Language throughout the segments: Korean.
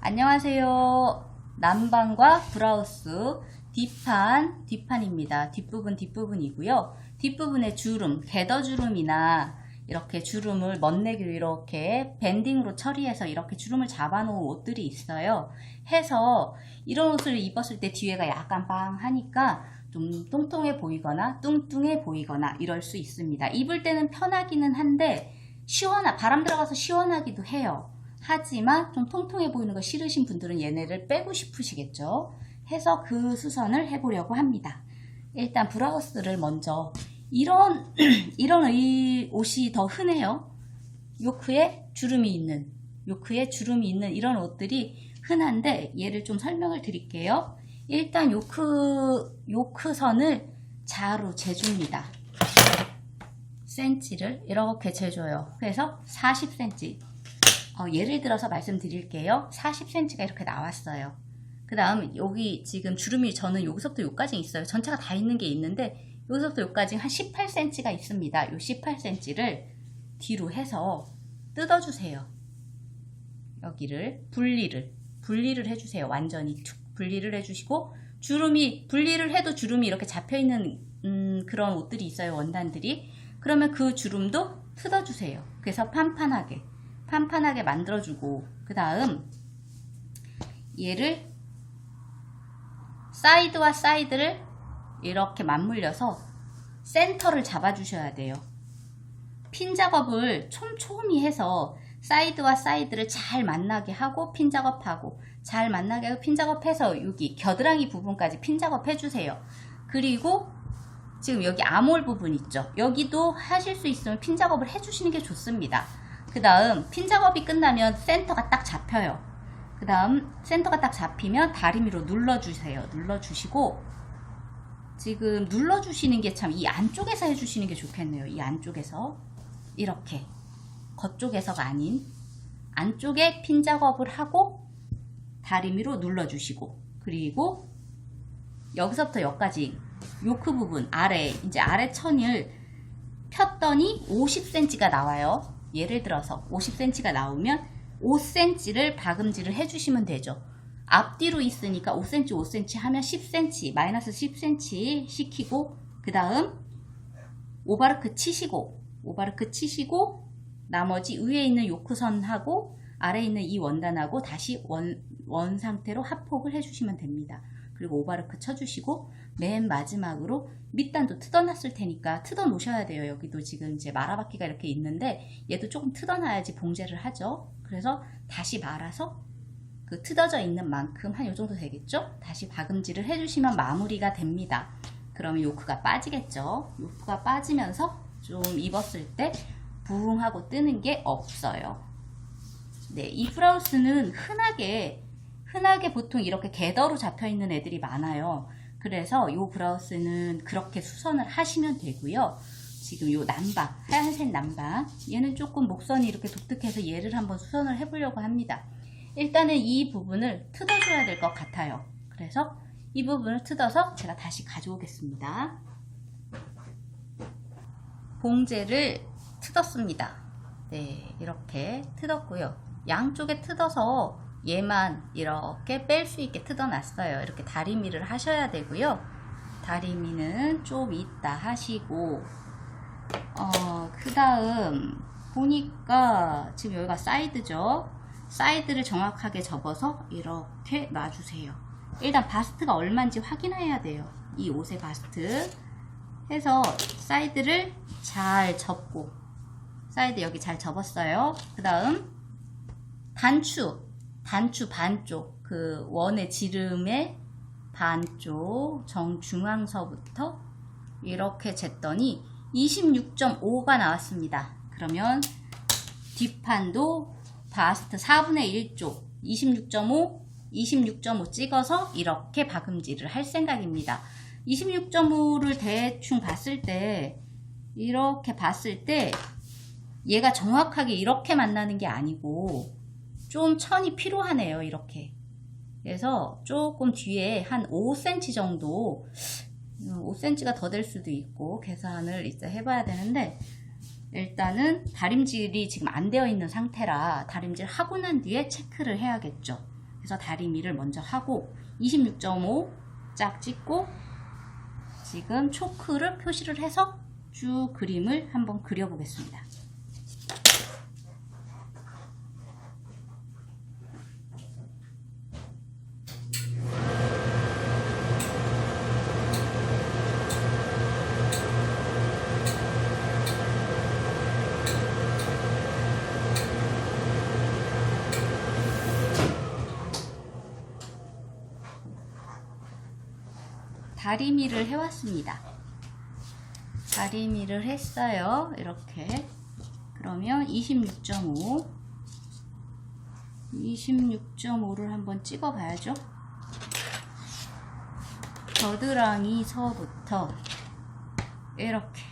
안녕하세요. 난방과 브라우스 뒷판입니다. 뒷부분이고요. 뒷부분에 주름, 궤더 주름이나 이렇게 주름을 멋내기로 이렇게 밴딩으로 처리해서 이렇게 주름을 잡아놓은 옷들이 있어요. 해서 이런 옷을 입었을 때 뒤에가 약간 빵하니까 좀 통통해 보이거나 뚱뚱해 보이거나 이럴 수 있습니다. 입을 때는 편하기는 한데 바람 들어가서 시원하기도 해요. 하지만 좀 통통해 보이는 거 싫으신 분들은 얘네를 빼고 싶으시겠죠. 해서 그 수선을 해보려고 합니다. 일단 브라우스를 먼저 이런 옷이 더 흔해요. 요크에 주름이 있는 이런 옷들이 흔한데 얘를 좀 설명을 드릴게요. 일단 요크선을 자로 재줍니다. 센치를 이렇게 재줘요. 그래서 40cm. 예를 들어서 말씀드릴게요. 40cm가 이렇게 나왔어요. 그 다음 여기 지금 주름이 저는 여기서부터 여기까지 있어요. 전체가 다 있는 게 있는데 여기서부터 여기까지 한 18cm가 있습니다. 이 18cm를 뒤로 해서 뜯어주세요. 여기를 분리를 해주세요. 완전히 툭 분리를 해주시고, 주름이 분리를 해도 주름이 이렇게 잡혀있는 그런 옷들이 있어요. 원단들이. 그러면 그 주름도 뜯어주세요. 그래서 판판하게 만들어주고, 그 다음 얘를 사이드와 사이드를 이렇게 맞물려서 센터를 잡아주셔야 돼요. 핀 작업을 촘촘히 해서 사이드와 사이드를 잘 만나게 하고 핀 작업하고 잘 만나게 하고 핀 작업해서 여기 겨드랑이 부분까지 핀 작업 해주세요. 그리고 지금 여기 아몰 부분 있죠. 여기도 하실 수 있으면 핀 작업을 해주시는 게 좋습니다. 그 다음 핀 작업이 끝나면 센터가 딱 잡혀요. 그 다음 센터가 딱 잡히면 다리미로 눌러주세요. 눌러주시고, 지금 눌러주시는 게 참 이 안쪽에서 해주시는 게 좋겠네요. 이 안쪽에서 이렇게 겉쪽에서가 아닌 안쪽에 핀 작업을 하고 다리미로 눌러주시고, 그리고 여기서부터 여기까지 요크 부분 이제 아래 천을 폈더니 50cm가 나와요. 예를 들어서 50cm가 나오면 5cm를 박음질을 해주시면 되죠. 앞뒤로 있으니까 5cm 5cm 하면 10cm 마이너스 10cm 시키고, 그 다음 오바르크 치시고 나머지 위에 있는 요크선하고 아래에 있는 이 원단하고 다시 원 상태로 합폭을 해주시면 됩니다. 그리고 오바르크 쳐주시고, 맨 마지막으로 밑단도 뜯어놨을 테니까 뜯어 놓으셔야 돼요. 여기도 지금 이제 말아받기가 이렇게 있는데 얘도 조금 뜯어놔야지 봉제를 하죠. 그래서 다시 말아서 그 뜯어져 있는 만큼 한 요 정도 되겠죠? 다시 박음질을 해주시면 마무리가 됩니다. 그러면 요크가 빠지겠죠? 요크가 빠지면서 좀 입었을 때 부흥하고 뜨는 게 없어요. 네, 이 브라우스는 흔하게 보통 이렇게 궤더로 잡혀있는 애들이 많아요. 그래서 이 브라우스는 그렇게 수선을 하시면 되고요. 지금 요 남방, 하얀색 남방, 얘는 조금 목선이 이렇게 독특해서 얘를 한번 수선을 해보려고 합니다. 일단은 이 부분을 뜯어줘야 될 것 같아요. 그래서 이 부분을 뜯어서 제가 다시 가져오겠습니다. 봉제를 뜯었습니다. 네, 이렇게 뜯었고요. 양쪽에 뜯어서 얘만 이렇게 뺄 수 있게 뜯어놨어요. 이렇게 다리미를 하셔야 되고요. 다리미는 좀 이따 하시고, 그 다음 보니까 지금 여기가 사이드죠. 사이드를 정확하게 접어서 이렇게 놔주세요. 일단 바스트가 얼마인지 확인해야 돼요. 이 옷의 바스트 해서 사이드를 잘 접고, 사이드 여기 잘 접었어요. 그 다음 단추 반쪽, 그 원의 지름의 반쪽 정중앙서부터 이렇게 쟀더니 26.5가 나왔습니다. 그러면 뒷판도 바스트 4분의 1쪽 26.5 찍어서 이렇게 박음질을 할 생각입니다. 26.5를 대충 봤을 때, 이렇게 봤을 때 얘가 정확하게 이렇게 만나는 게 아니고 좀 천이 필요하네요. 이렇게. 그래서 조금 뒤에 한 5cm 정도, 5cm가 더 될 수도 있고 계산을 이제 해봐야 되는데, 일단은 다림질이 지금 안 되어 있는 상태라 다림질 하고 난 뒤에 체크를 해야겠죠. 그래서 다리미를 먼저 하고 26.5 짝 찍고 지금 초크를 표시를 해서 쭉 그림을 한번 그려보겠습니다. 다리미를 해왔습니다. 다리미를 했어요. 이렇게. 그러면 26.5를 한번 찍어 봐야죠. 겨드랑이서부터 이렇게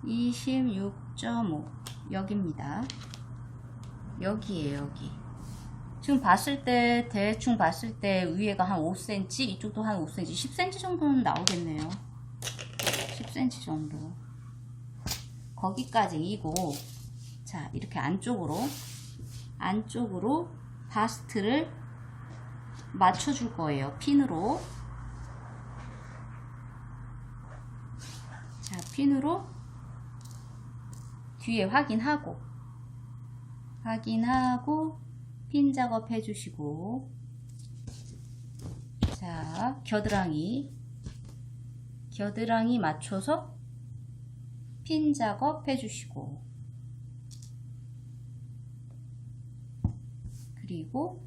26.5 여기입니다. 여기에요. 여기. 지금 봤을 때 대충 봤을 때 위에가 한 5cm, 이쪽도 한 5cm, 10cm 정도는 나오겠네요. 10cm 정도. 거기까지이고, 자, 이렇게 안쪽으로 바스트를 맞춰줄 거예요. 핀으로. 자, 핀으로 뒤에 확인하고 핀 작업 해주시고, 자, 겨드랑이 맞춰서 핀 작업 해주시고, 그리고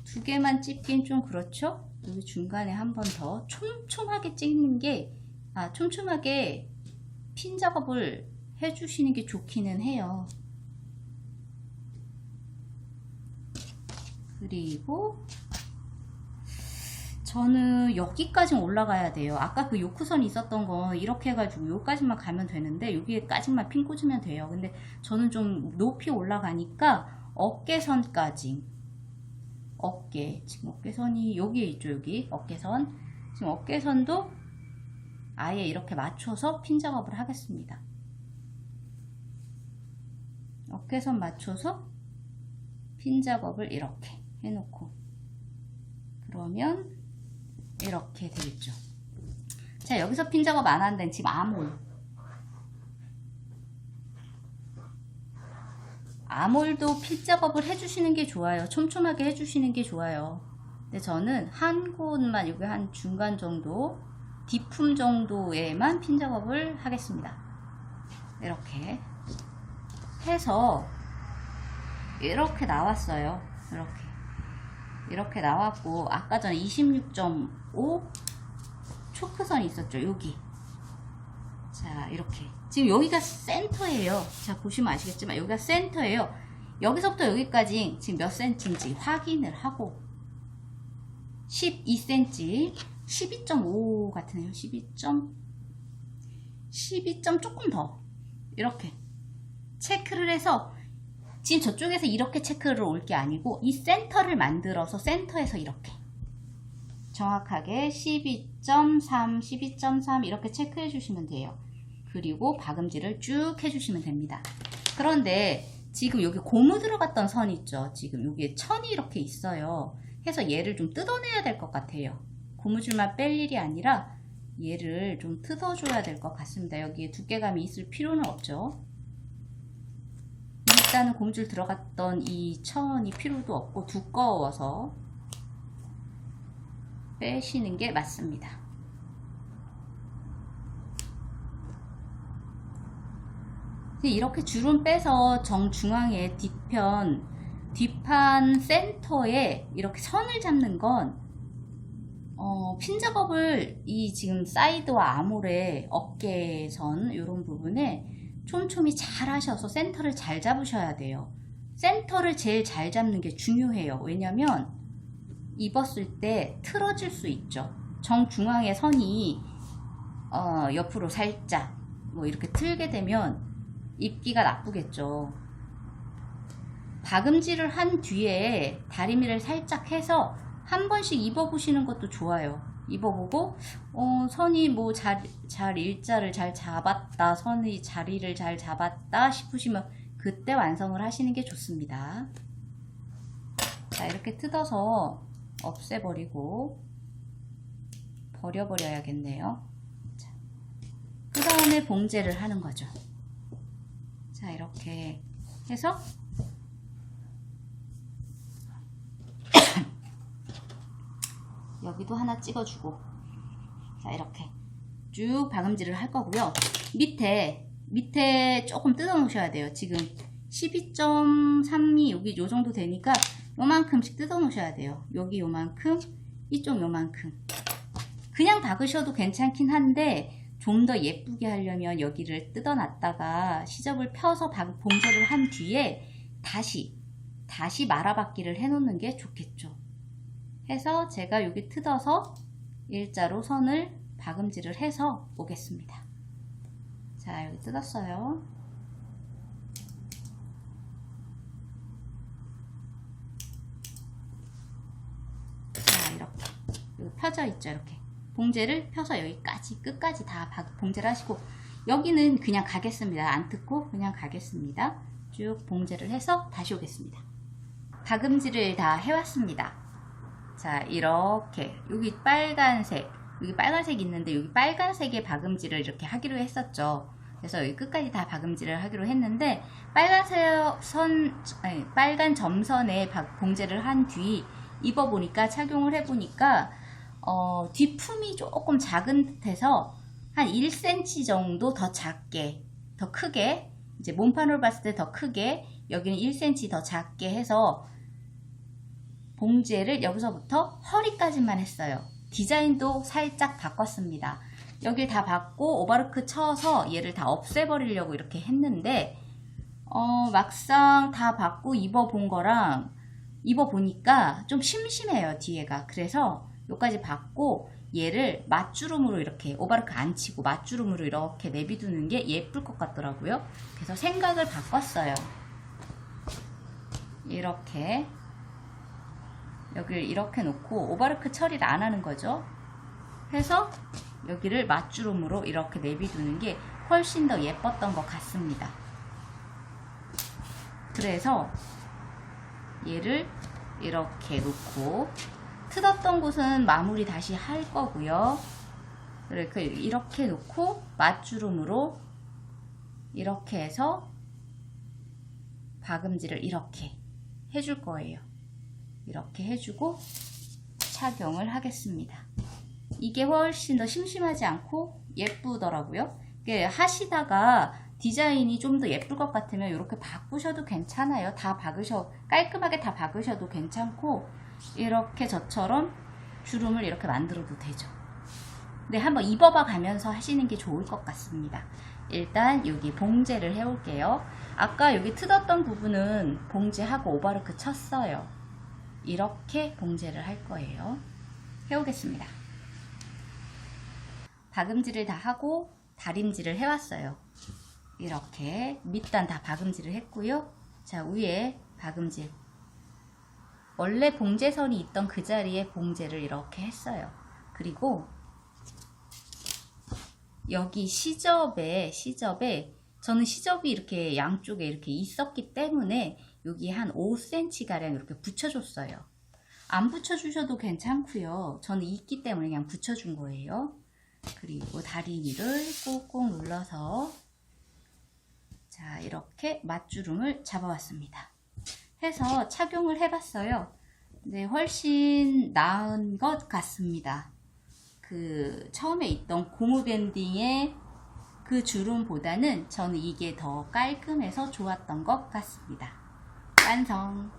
두 개만 찍긴 좀 그렇죠? 여기 중간에 한 번 더 촘촘하게 찍는 게, 촘촘하게 핀 작업을 해주시는 게 좋기는 해요. 그리고 저는 여기까지 올라가야 돼요. 아까 그 요크선이 있었던 건 이렇게 해가지고 여기까지만 가면 되는데 여기까지만 핀 꽂으면 돼요. 근데 저는 좀 높이 올라가니까 어깨선까지, 지금 어깨선이 여기에 있죠. 여기 어깨선. 지금 어깨선도 아예 이렇게 맞춰서 핀 작업을 하겠습니다. 어깨선 맞춰서 핀 작업을 이렇게 해놓고, 그러면 이렇게 되겠죠. 자, 여기서 핀 작업 안 하는 지금 아몰도 핀 작업을 해주시는 게 좋아요. 촘촘하게 해주시는 게 좋아요. 근데 저는 한 곳만, 여기 한 중간 정도, 뒷품 정도에만 핀 작업을 하겠습니다. 이렇게 해서 이렇게 나왔어요. 이렇게 나왔고, 아까 전에 26.5 초크선이 있었죠. 여기. 자, 이렇게. 지금 여기가 센터예요. 자, 보시면 아시겠지만 여기가 센터예요. 여기서부터 여기까지 지금 몇 cm인지 확인을 하고, 12cm, 12.5 같으네요. 12. 조금 더 이렇게 체크를 해서, 지금 저쪽에서 이렇게 체크를 올 게 아니고 이 센터를 만들어서 센터에서 이렇게 정확하게 12.3, 12.3 이렇게 체크해 주시면 돼요. 그리고 박음질을 쭉 해주시면 됩니다. 그런데 지금 여기 고무 들어갔던 선 있죠. 지금 여기에 천이 이렇게 있어요. 해서 얘를 좀 뜯어내야 될 것 같아요. 고무줄만 뺄 일이 아니라 얘를 좀 뜯어줘야 될 것 같습니다. 여기에 두께감이 있을 필요는 없죠. 일단은 고무줄 들어갔던 이 천이 필요도 없고 두꺼워서 빼시는 게 맞습니다. 이렇게 주름 빼서 정중앙에 뒷판 센터에 이렇게 선을 잡는 건 핀 작업을 이 지금 사이드와 아몰의 어깨선 이런 부분에 촘촘히 잘 하셔서 센터를 잘 잡으셔야 돼요. 센터를 제일 잘 잡는 게 중요해요. 왜냐면 입었을 때 틀어질 수 있죠. 정중앙의 선이 옆으로 살짝 뭐 이렇게 틀게 되면 입기가 나쁘겠죠. 박음질을 한 뒤에 다리미를 살짝 해서 한 번씩 입어보시는 것도 좋아요. 입어보고 선이 뭐 일자를 잘 잡았다, 선의 자리를 잘 잡았다 싶으시면 그때 완성을 하시는 게 좋습니다. 자, 이렇게 뜯어서 없애버리고 버려버려야겠네요. 자, 그 다음에 봉제를 하는 거죠. 자, 이렇게 해서 여기도 하나 찍어주고, 자, 이렇게 쭉 박음질을 할 거고요. 밑에 조금 뜯어 놓으셔야 돼요. 지금 12.32 여기 요 정도 되니까 요만큼씩 뜯어 놓으셔야 돼요. 여기 요만큼, 이쪽 요만큼. 그냥 박으셔도 괜찮긴 한데 좀 더 예쁘게 하려면 여기를 뜯어 놨다가 시접을 펴서 봉제를 한 뒤에 다시 말아박기를 해 놓는 게 좋겠죠. 해서 제가 여기 뜯어서 일자로 선을 박음질을 해서 오겠습니다. 자, 여기 뜯었어요. 자, 이렇게 여기 펴져 있죠. 이렇게 봉제를 펴서 여기까지 끝까지 다 봉제를 하시고, 여기는 그냥 가겠습니다. 안 뜯고 그냥 가겠습니다. 쭉 봉제를 해서 다시 오겠습니다. 박음질을 다 해왔습니다. 자, 이렇게 여기 빨간색 있는데 여기 빨간색의 박음질을 이렇게 하기로 했었죠. 그래서 여기 끝까지 다 박음질을 하기로 했는데 빨간 점선에 봉제를 한 뒤 입어보니까, 착용을 해보니까 뒷품이 조금 작은 듯해서 한 1cm 정도 더 작게, 더 크게, 이제 몸판으로 봤을 때 더 크게, 여기는 1cm 더 작게 해서 봉제를 여기서부터 허리까지만 했어요. 디자인도 살짝 바꿨습니다. 여길 다 받고 오버로크 쳐서 얘를 다 없애버리려고 이렇게 했는데 막상 다 받고 입어보니까 좀 심심해요, 뒤에가. 그래서 여기까지 받고 얘를 맞주름으로 이렇게 오버로크 안 치고 맞주름으로 이렇게 내비두는 게 예쁠 것 같더라고요. 그래서 생각을 바꿨어요. 이렇게 여기를 이렇게 놓고 오버로크 처리를 안 하는 거죠. 해서 여기를 맞주름으로 이렇게 내비두는 게 훨씬 더 예뻤던 것 같습니다. 그래서 얘를 이렇게 놓고 뜯었던 곳은 마무리 다시 할 거고요. 이렇게 놓고 맞주름으로 이렇게 해서 박음질을 이렇게 해줄 거예요. 이렇게 해주고 착용을 하겠습니다. 이게 훨씬 더 심심하지 않고 예쁘더라고요. 하시다가 디자인이 좀 더 예쁠 것 같으면 이렇게 바꾸셔도 괜찮아요. 깔끔하게 다 박으셔도 괜찮고, 이렇게 저처럼 주름을 이렇게 만들어도 되죠. 네, 한번 입어봐 가면서 하시는 게 좋을 것 같습니다. 일단 여기 봉제를 해올게요. 아까 여기 뜯었던 부분은 봉제하고 오버로크 쳤어요. 이렇게 봉제를 할 거예요. 해오겠습니다. 박음질을 다 하고 다림질을 해왔어요. 이렇게 밑단 다 박음질을 했고요. 자, 위에 박음질, 원래 봉제선이 있던 그 자리에 봉제를 이렇게 했어요. 그리고 여기 시접에 저는 시접이 이렇게 양쪽에 이렇게 있었기 때문에 여기 한 5cm 가량 이렇게 붙여줬어요. 안 붙여주셔도 괜찮고요. 저는 있기 때문에 그냥 붙여준 거예요. 그리고 다리미를 꾹꾹 눌러서 자, 이렇게 맞주름을 잡아왔습니다. 해서 착용을 해봤어요. 네, 훨씬 나은 것 같습니다. 처음에 있던 고무 밴딩의 그 주름보다는 저는 이게 더 깔끔해서 좋았던 것 같습니다. 완성!